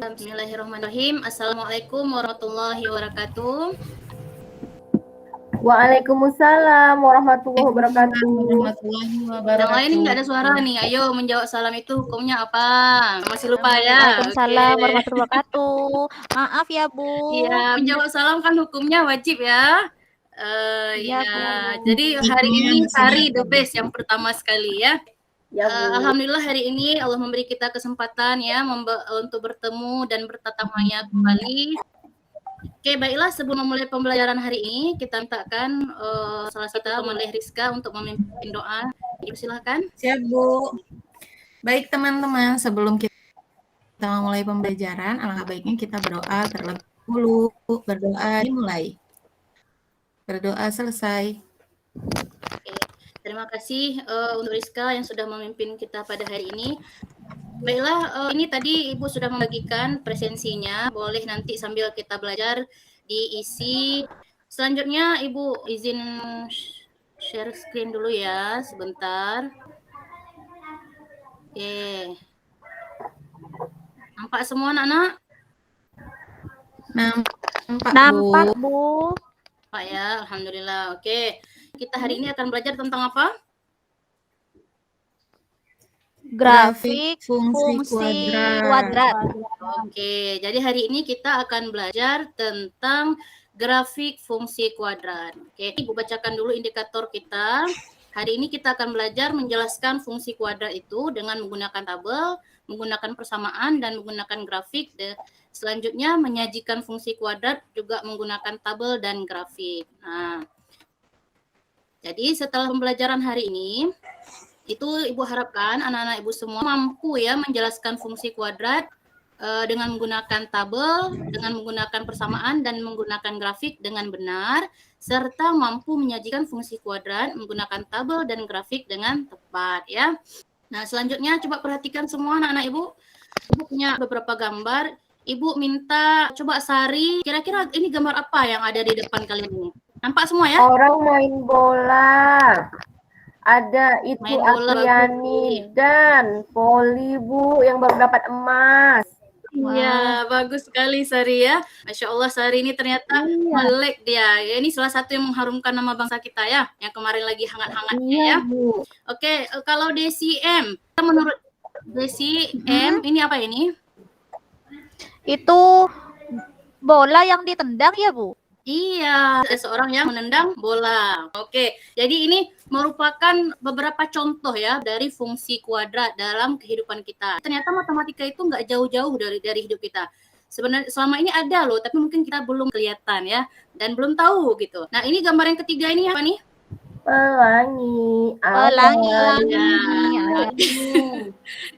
Bismillahirrahmanirrahim. Assalamualaikum warahmatullahi wabarakatuh. Waalaikumsalam warahmatullahi wabarakatuh. Warahmatullahi Yang wabarakatuh. lain nggak ada suara nih. Ayo menjawab salam itu hukumnya apa? Masih lupa ya? Waalaikumsalam Oke. warahmatullahi wabarakatuh. Maaf ya Bu. Iya, menjawab salam kan hukumnya wajib ya. Iya, Iya. Bu. Jadi hari ini Sari the best yang pertama sekali ya. Ya, Bu. Alhamdulillah hari ini Allah memberi kita kesempatan ya untuk bertemu dan bertatap maya kembali. Oke, baiklah sebelum memulai pembelajaran hari ini kita mintakan salah satu teman Rizka untuk memimpin doa. Silakan. Siap, Bu. Baik teman-teman, sebelum kita memulai pembelajaran, alangkah baiknya kita berdoa terlebih dahulu. Berdoa dimulai. Berdoa selesai. Oke, terima kasih untuk Rizka yang sudah memimpin kita pada hari ini. Baiklah, ini tadi Ibu sudah membagikan presensinya. Boleh nanti sambil kita belajar diisi. Selanjutnya Ibu izin share screen dulu ya, sebentar. Oke. Nampak semua anak-anak? Nampak, Bu. Pak ya, alhamdulillah. Oke. Kita hari ini akan belajar tentang apa? Grafik fungsi kuadrat. Oke, jadi hari ini kita akan belajar tentang grafik fungsi kuadrat. Oke, Ibu bacakan dulu indikator kita. Hari ini kita akan belajar menjelaskan fungsi kuadrat itu dengan menggunakan tabel, menggunakan persamaan, dan menggunakan grafik. Selanjutnya menyajikan fungsi kuadrat juga menggunakan tabel dan grafik. Nah, jadi setelah pembelajaran hari ini, itu Ibu harapkan anak-anak Ibu semua mampu ya menjelaskan fungsi kuadrat dengan menggunakan tabel, dengan menggunakan persamaan, dan menggunakan grafik dengan benar, serta mampu menyajikan fungsi kuadrat menggunakan tabel dan grafik dengan tepat ya. Nah, selanjutnya coba perhatikan semua anak-anak Ibu. Ibu punya beberapa gambar. Ibu minta coba Sari, kira-kira ini gambar apa yang ada di depan kalian ini? Nampak semua ya? Orang main bola. Ada itu Afriani dan Poli, Bu, yang baru dapat emas. Iya, bagus sekali Sari ya. Masya Allah Sari ini ternyata melek dia. Ya, ini salah satu yang mengharumkan nama bangsa kita ya, yang kemarin lagi hangat-hangatnya ya. Bu. Oke, kalau Desi M, menurut Desi M, ini apa ini? Itu bola yang ditendang ya, Bu? Iya, seseorang yang menendang bola. Oke, jadi ini merupakan beberapa contoh ya dari fungsi kuadrat dalam kehidupan kita. Ternyata matematika itu nggak jauh-jauh dari hidup kita. Sebenarnya selama ini ada loh, tapi mungkin kita belum kelihatan ya, dan belum tahu gitu. Nah, ini gambar yang ketiga ini apa nih? Pelangi.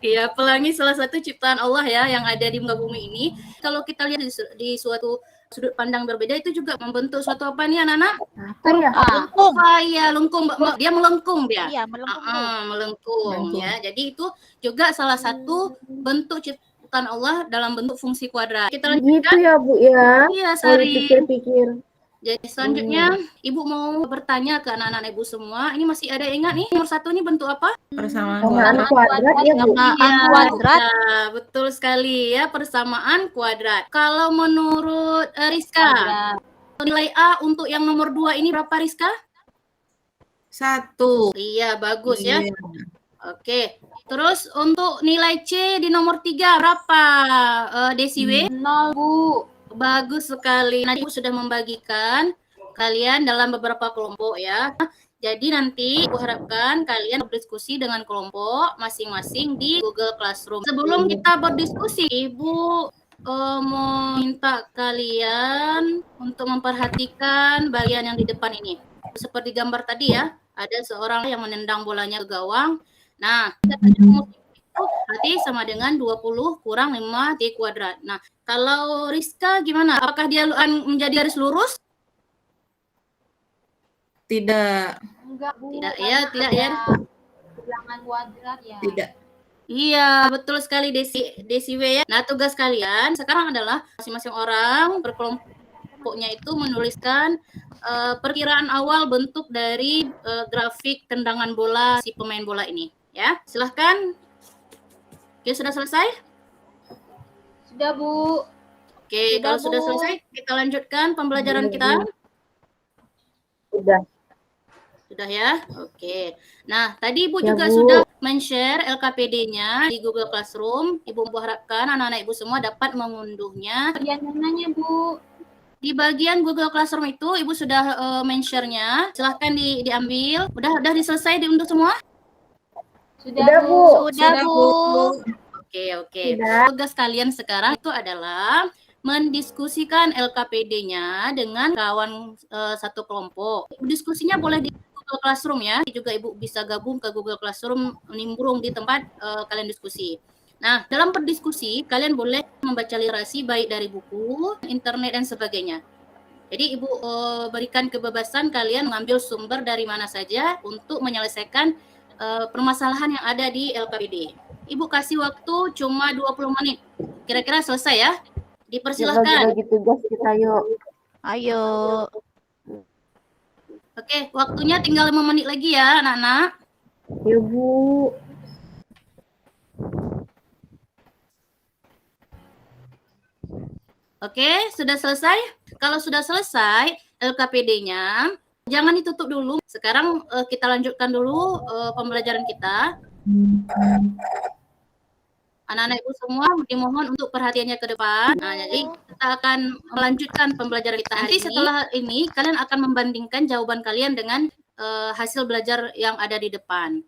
Iya, pelangi salah satu ciptaan Allah ya yang ada di muka bumi ini. Kalau kita lihat di suatu sudut pandang berbeda itu juga membentuk suatu apa nih anak-anak? Melengkung. Iya, lengkung. Dia melengkung dia. Iya, melengkung. Melengkung ya. Jadi itu juga salah satu bentuk ciptaan Allah dalam bentuk fungsi kuadrat. Kita lanjutkan. Gitu ya, Bu ya. Iya, Sari. Pikir-pikir. Jadi selanjutnya Ibu mau bertanya ke anak-anak Ibu semua. Ini masih ada ingat nih nomor 1 ini bentuk apa? Persamaan kuadrat ya, Bu. Kuadrat. Ya, betul sekali ya, persamaan kuadrat. Kalau menurut Rizka, nilai A untuk yang nomor 2 ini berapa Rizka? 1. Iya, bagus ya. Oke. Terus untuk nilai C di nomor 3 berapa Desi W? 0, Bu. Bagus sekali. Nah, Ibu sudah membagikan kalian dalam beberapa kelompok ya. Jadi nanti Ibu harapkan kalian berdiskusi dengan kelompok masing-masing di Google Classroom. Sebelum kita berdiskusi, Ibu mau minta kalian untuk memperhatikan bagian yang di depan ini. Seperti gambar tadi ya, ada seorang yang menendang bolanya ke gawang. Nah, berarti sama dengan 20 kurang 5 T kuadrat. Nah, kalau Rizka gimana? Apakah dia akan menjadi garis lurus? Tidak. Enggak, Bu. Tidak ya, tidak ya. Bilangan kuadrat ya. Tidak. Iya, betul sekali Desi W ya. Nah, tugas kalian sekarang adalah masing-masing orang berkelompoknya itu menuliskan perkiraan awal bentuk dari grafik tendangan bola si pemain bola ini. Ya, silahkan. Oke, sudah selesai? Sudah, Bu. Oke, Sudah, kalau sudah Bu. selesai, kita lanjutkan pembelajaran kita. Sudah. Sudah ya? Oke. Nah, tadi Ibu Ya, juga Bu. sudah men-share LKPD-nya di Google Classroom. Ibu harapkan anak-anak Ibu semua dapat mengunduhnya. Bagian mananya, Bu? Di bagian Google Classroom itu Ibu sudah men-share-nya. Silahkan diambil. Udah diselesai diunduh semua? Sudah, Bu. Sudah, Bu. Oke. Sudah. Tugas kalian sekarang itu adalah mendiskusikan LKPD-nya dengan kawan satu kelompok. Diskusinya boleh di Google Classroom ya. Juga Ibu bisa gabung ke Google Classroom, nimbrung di tempat kalian diskusi. Nah, dalam berdiskusi kalian boleh membaca literasi baik dari buku, internet dan sebagainya. Jadi Ibu berikan kebebasan kalian mengambil sumber dari mana saja untuk menyelesaikan permasalahan yang ada di LKPD. Ibu kasih waktu cuma 20 menit. Kira-kira selesai ya? Dipersilahkan. Bagi tugas kita yuk. Ayo. Oke, waktunya tinggal 5 menit lagi ya, anak-anak. Ya, Bu. Oke, sudah selesai? Kalau sudah selesai LKPD-nya, jangan ditutup dulu. Sekarang kita lanjutkan dulu pembelajaran kita. Anak-anak Ibu semua dimohon untuk perhatiannya ke depan. Nah, jadi kita akan melanjutkan pembelajaran kita hari ini. Setelah ini, kalian akan membandingkan jawaban kalian dengan hasil belajar yang ada di depan.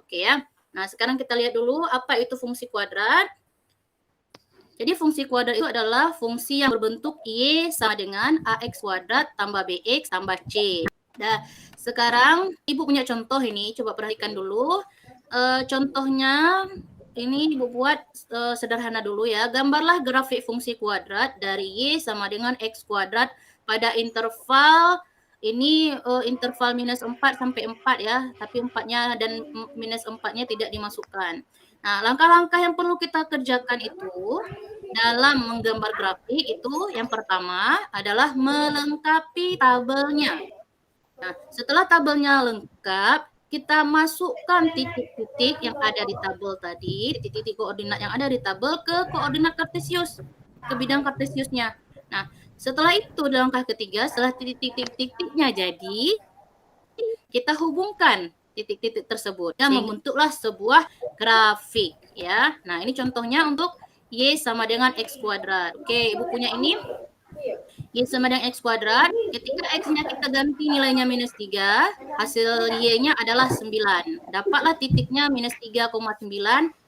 Oke ya. Nah, sekarang kita lihat dulu apa itu fungsi kuadrat. Jadi fungsi kuadrat itu adalah fungsi yang berbentuk Y sama dengan AX kuadrat tambah BX tambah C. Nah, sekarang Ibu punya contoh ini, coba perhatikan dulu. Contohnya ini Ibu buat sederhana dulu ya. Gambarlah grafik fungsi kuadrat dari Y sama dengan X kuadrat pada interval ini interval minus 4 sampai 4 ya, tapi 4-nya dan minus 4-nya tidak dimasukkan. Nah, langkah-langkah yang perlu kita kerjakan itu dalam menggambar grafik itu yang pertama adalah melengkapi tabelnya. Nah, setelah tabelnya lengkap, kita masukkan titik-titik yang ada di tabel tadi, titik-titik koordinat yang ada di tabel ke koordinat kartesius, ke bidang kartesiusnya. Nah, setelah itu di langkah ketiga, setelah titik-titiknya jadi, kita hubungkan titik-titik tersebut dan membentuklah sebuah grafik ya. Nah, ini contohnya untuk Y sama dengan X kuadrat. Oke, Ibu punya ini. Y sama dengan X kuadrat. Ketika X-nya kita ganti nilainya minus 3, hasil Y-nya adalah 9. Dapatlah titiknya minus 3,9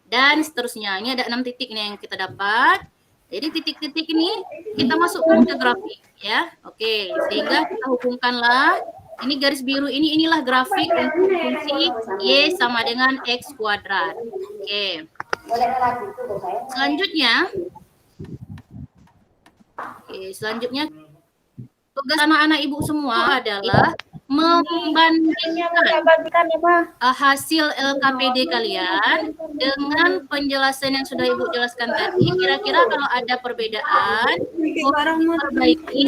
dan seterusnya. Ini ada 6 titik nih yang kita dapat. Jadi titik-titik ini kita masukkan ke grafik ya. Oke, sehingga kita hubungkanlah ini garis biru ini, inilah grafik untuk fungsi Y sama dengan X kuadrat. Oke. Selanjutnya tugas anak-anak Ibu semua adalah membandingkan hasil LKPD kalian dengan penjelasan yang sudah Ibu jelaskan tadi. Kira-kira kalau ada perbedaan, perbaiki,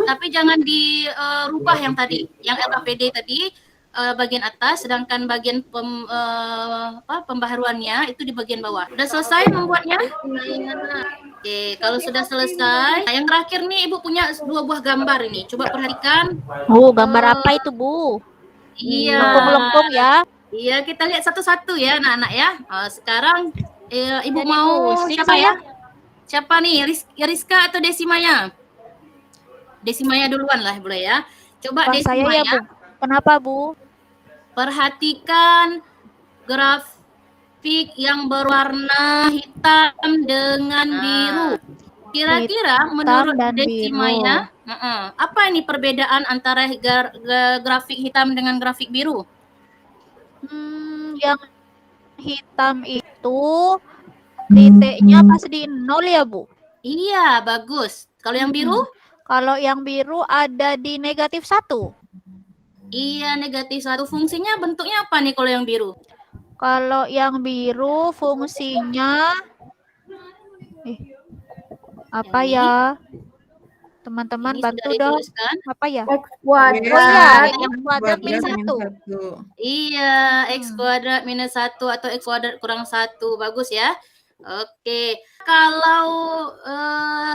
tapi jangan dirubah yang tadi, yang LKPD tadi bagian atas, sedangkan bagian pembaharuannya itu di bagian bawah. Sudah selesai membuatnya? Oke, kalau sudah selesai, yang terakhir nih Ibu punya 2 buah gambar ini. Coba perhatikan. Gambar apa itu, Bu? Iya. Lengkung-lengkung ya. Iya, kita lihat satu-satu ya, anak-anak ya. Sekarang Ibu mau siapa ya? Siapa nih? Rizka atau Desimaya? Desimaya duluan lah boleh ya. Coba Desimaya. Saya ya, Bu. Kenapa, Bu? Perhatikan grafik yang berwarna hitam dengan biru. Kira-kira menurut Desimaya, apa ini perbedaan antara grafik hitam dengan grafik biru? Yang hitam itu titiknya pas di 0 ya, Bu? Iya, bagus. Kalau yang biru? Kalau yang biru ada di negatif 1. Iya, negatif 1. Fungsinya bentuknya apa nih kalau yang biru? Kalau yang biru fungsinya apa ya? Teman-teman bantu dong. Apa ya? X kuadrat. Oh iya, X kuadrat minus 1. Iya, X kuadrat minus 1 atau X kuadrat kurang 1. Bagus ya. Oke. Kalau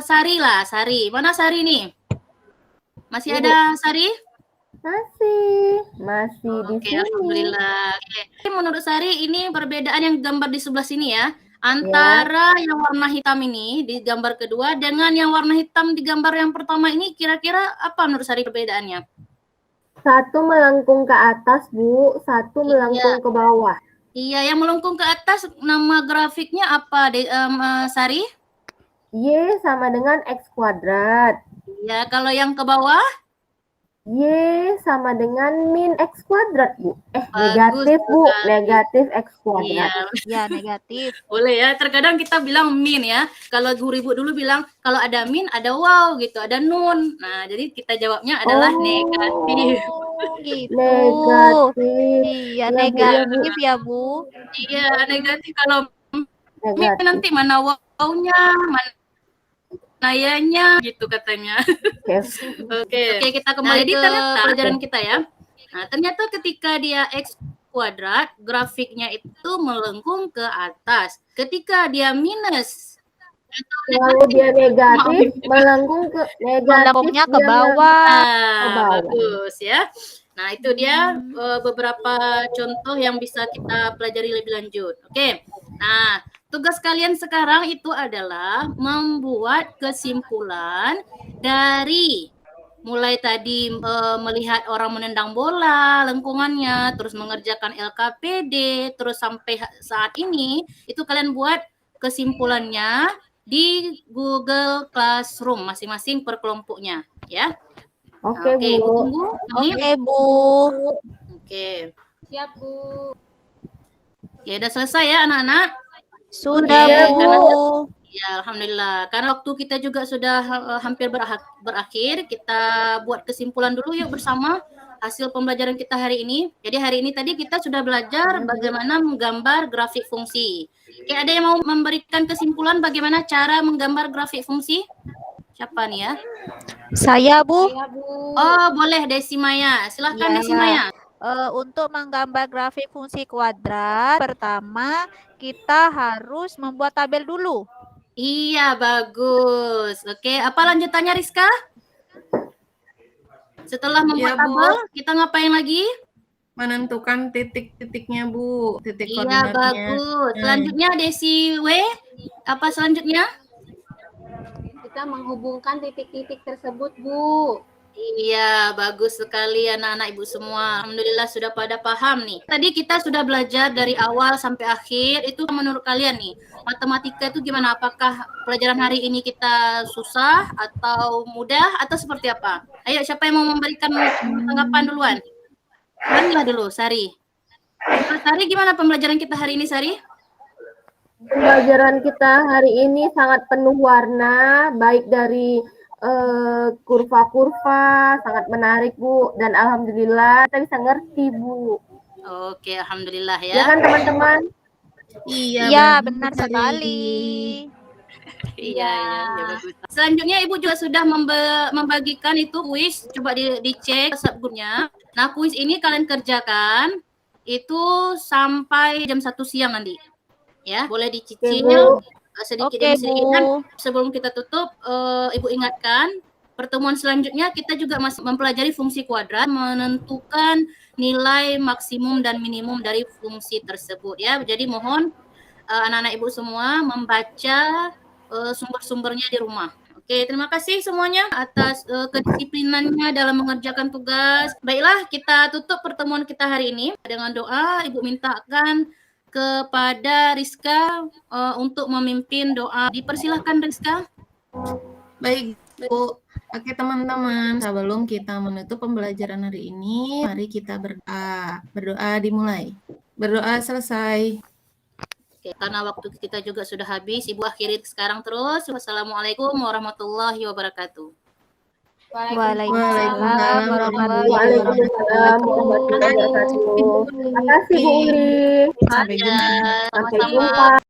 Sari lah, Sari. Mana Sari nih? Masih Ibu. ada Sari? Masih di Oke, sini. alhamdulillah. Oke. Menurut Sari ini perbedaan yang gambar di sebelah sini ya, antara yang warna hitam ini di gambar kedua dengan yang warna hitam di gambar yang pertama ini, kira-kira apa menurut Sari perbedaannya? Satu melengkung ke atas, Bu, satu melengkung ke bawah. Iya, yang melengkung ke atas nama grafiknya apa, Sari? Y sama dengan X kuadrat. Ya, kalau yang ke bawah? Y sama dengan min X kuadrat, Bu. Bagus Negatif, Bu. sekali. Negatif X Iya, kuadrat. Ya, negatif. boleh ya. Terkadang kita bilang min ya. Kalau guru ibu dulu bilang kalau ada min ada wow gitu, ada nun. Nah, jadi kita jawabnya adalah negatif. Oh, gitu. Negatif. Iya, Bu, negatif ya, Bu. Iya, negatif. Kalau min Negatif. nanti mana wow-nya, mana nayanya gitu katanya. Oke, kita kembali ke pelajaran kita ya. Nah, ternyata ketika dia X kuadrat, grafiknya itu melengkung ke atas. Ketika dia minus, kalau dia negatif, melengkung ke negatif. Melengkungnya ke bawah. Ke bawah. Bagus ya. Nah, itu dia beberapa contoh yang bisa kita pelajari lebih lanjut. Oke. Nah, tugas kalian sekarang itu adalah membuat kesimpulan dari mulai tadi melihat orang menendang bola, lengkungannya, terus mengerjakan LKPD, terus sampai saat ini itu kalian buat kesimpulannya di Google Classroom masing-masing per kelompoknya, ya. Oke, Oke, Bu. tunggu. Oke, Bu. Oke. Siap, Bu. Ya, udah selesai ya anak-anak? Sudah, Oke, Bu. Ya, alhamdulillah. Karena waktu kita juga sudah hampir berakhir, kita buat kesimpulan dulu yuk bersama hasil pembelajaran kita hari ini. Jadi hari ini tadi kita sudah belajar bagaimana menggambar grafik fungsi. Oke, ada yang mau memberikan kesimpulan bagaimana cara menggambar grafik fungsi? Siapa nih ya? Saya, Bu. Saya, Bu. Oh, boleh Desi Maya. Silahkan Ya. Desi Maya. Untuk menggambar grafik fungsi kuadrat, pertama kita harus membuat tabel dulu. Iya, bagus. Oke, apa lanjutannya Rizka? Setelah membuat Iya, Bu. tabel, kita ngapain lagi? Menentukan titik-titiknya, Bu. Titik Iya, koordinatnya. bagus. Selanjutnya Desi W, apa selanjutnya? Kita menghubungkan titik-titik tersebut, Bu. Iya, bagus sekali anak-anak ibu semua. Alhamdulillah sudah pada paham nih. Tadi kita sudah belajar dari awal sampai akhir. Itu menurut kalian nih, matematika itu gimana? Apakah pelajaran hari ini kita susah atau mudah atau seperti apa? Ayo, siapa yang mau memberikan tanggapan duluan? Sari dulu, Sari. Sari, gimana pembelajaran kita hari ini, Sari? Pembelajaran kita hari ini sangat penuh warna, baik dari kurva-kurva, sangat menarik, Bu. Dan alhamdulillah kita bisa ngerti, Bu. Oke, alhamdulillah Ya ya. kan, teman-teman? Iya, benar sekali. Iya, bagus. Selanjutnya Ibu juga sudah membagikan itu kuis, coba dicek subgrupnya. Nah, kuis ini kalian kerjakan itu sampai jam 1 siang nanti. Ya, boleh dicicil sedikit Oke, demi sedikit. Dan Bu. sebelum kita tutup, Ibu ingatkan pertemuan selanjutnya kita juga masih mempelajari fungsi kuadrat, menentukan nilai maksimum dan minimum dari fungsi tersebut ya. Jadi mohon anak-anak Ibu semua membaca sumber-sumbernya di rumah. Oke, terima kasih semuanya atas kedisiplinannya dalam mengerjakan tugas. Baiklah, kita tutup pertemuan kita hari ini dengan doa. Ibu mintakan kepada Rizka untuk memimpin doa. Dipersilahkan Rizka. Baik, Bu. Oke, teman-teman. Sebelum kita menutup pembelajaran hari ini, mari kita berdoa. Berdoa dimulai. Berdoa selesai. Oke, karena waktu kita juga sudah habis, Ibu akhiri sekarang terus. Wassalamualaikum warahmatullahi wabarakatuh. Waalaikumsalam warahmatullahi Waalaikumsalam warahmatullahi wabarakatuh. Terima kasih, Bu Uli. Sampai jumpa. Sampai Sama-sama. jumpa.